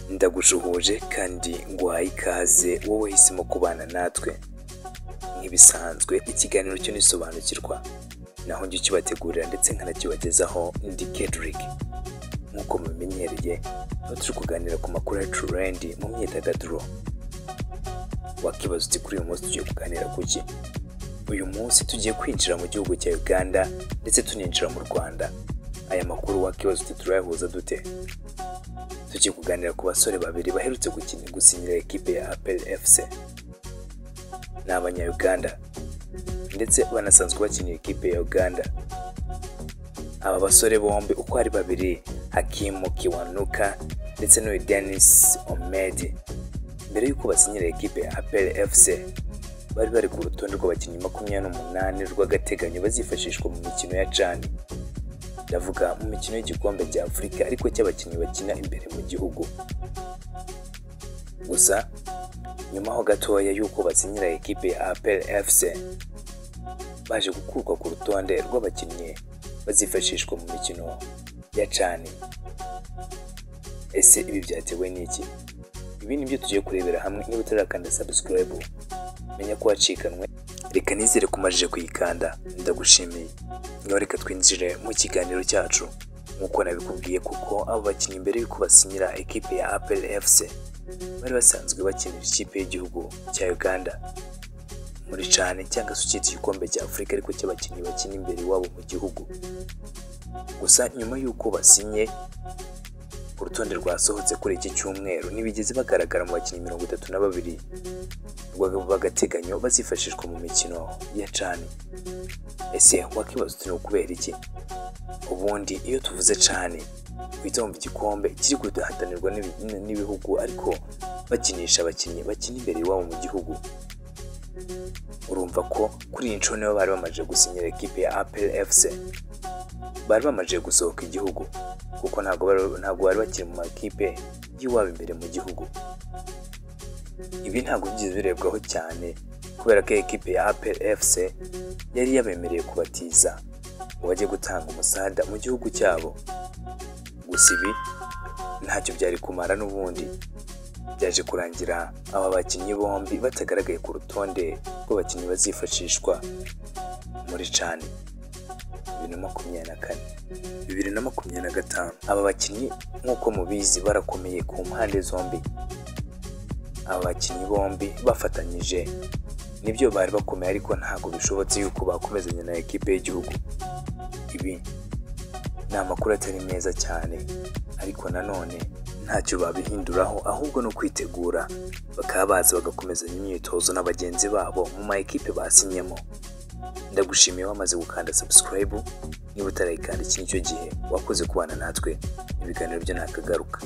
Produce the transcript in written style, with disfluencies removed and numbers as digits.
Ndagushuhuje kandi nguhaye ikaze wowe hisemo kubana natwe. Nk'ibisanzzwe ikiganiro cyo nisobanukirwa naho njye kibategurira ndetse nkanakibagezaho ndi Kuberiki. Nkuko mumenyereye turi kuganira ku makuru ya Ru&d mu myidagaduro. Wakibaza uti kuri uyu munsi tugiye kuganira kuki? Uyu munsi tugiye kwinjira mu gihugu cya Uganda ndetse tuninjira mu Rwanda. Aya makuru wakibaza uti turayahuza dute? Tugiye kuganira ku basore babiri baherutse gusinyira ikipe ya APR FC. Ni abanya-Uganda ndetse banasanzwe bakinira ikipe ya Uganda. Aba basore bombi uko ari babiri, Hakim Kiwanuk ndetse na DENIS Omed, mbere yuko basinyira ikipe ya APR FC bari ku rutonde rw'abakinnyi 28 rw'agateganyo bazifashishwa mu mikino ya CHAN. Ndavuga mu mikino y'igikombe cya Afurika ariko cy'abakinnyi bakina imbere mu gihugu. Gusa nyuma ho gatoya yuko basinyira ikipe ya APR FC baje gukurwa ku rutonde rw'abakinnyi bazifashishwa mu mikino ya CHAN. Ese ibi byatewe n'iki? Ibi nibyo tugiye kurebera hamwe. Niba utarakanda subscribe menya ko wacikanwe, reka nizere kumajije kuyikanda. Ndagushimiye. Reka twinjire mu kiganiro cyacu. Nkuko nabikubwiye kuko abo bakinnyi mbere yuko basinyira ikipe ya APR FC bari basanzwe bakinira ikipe y'igihugu cya Uganda muri CHAN cyangwa se ukita igikombe cya Afurika ariko cy'abakinnyi bakina imbere wabo mu gihugu. Gusa nyuma yuko basinye ku rutonde rwasohotse kuri iki cyumweru nibigeze bagaragara mu bakinnyi 32 rw'agateganyo bazifashishwa mu mikino ya CHAN. Ese wakibaza uti ni kubera iki? Ubundi iyo tuvuze CHAN uhita wumva igikombe kiri guhatanirwa n'ibihugu ariko bakinisha abakinnyi bakina imbere iwabo mu gihugu. Urumva ko kuri iyi nshuro nibo bari bamaze gusinyira ikipe ya APR FC bari bamaze gusohoka igihugu kuko ntabwo bari bakiri mu makipe y'iwabo imbere mu gihugu. Ibi ntabwo byigeze birebwaho cyane kubera ko ikipe ya APR FC yari yabemereye kubatiza ngo bajye gutanga umusada mu gihugu cyabo. Gusa ibi ntacyo byari kumara, n'ubundi byaje kurangira aba bakinnyi bombi batagaragaye ku rutonde rw'abakinnyi bazifashishwa muri CHAN 2024 2025. Aba bakinnyi nk'uko mubizi barakomeye ku mpande zombi. Aba bakinnyi bombi bafatanyije nibyo bari bakomeye ariko ntabwo bishobotse yuko bakomezanya na ekipe y'igihugu. Ibi ni amakuru atari meza cyane ariko nanone ntacyo babihinduraho, ahubwo no kwitegura bakaba baza bagakomezanya imyitozo na bagenzi babo mu ma ekipe basinyemo. Ndagushimiye wamaze gukanda subscribe. Niba utarayikanda iki nicyo gihe wakoze kubana natwe. Ibiganiro byo nakagaruka.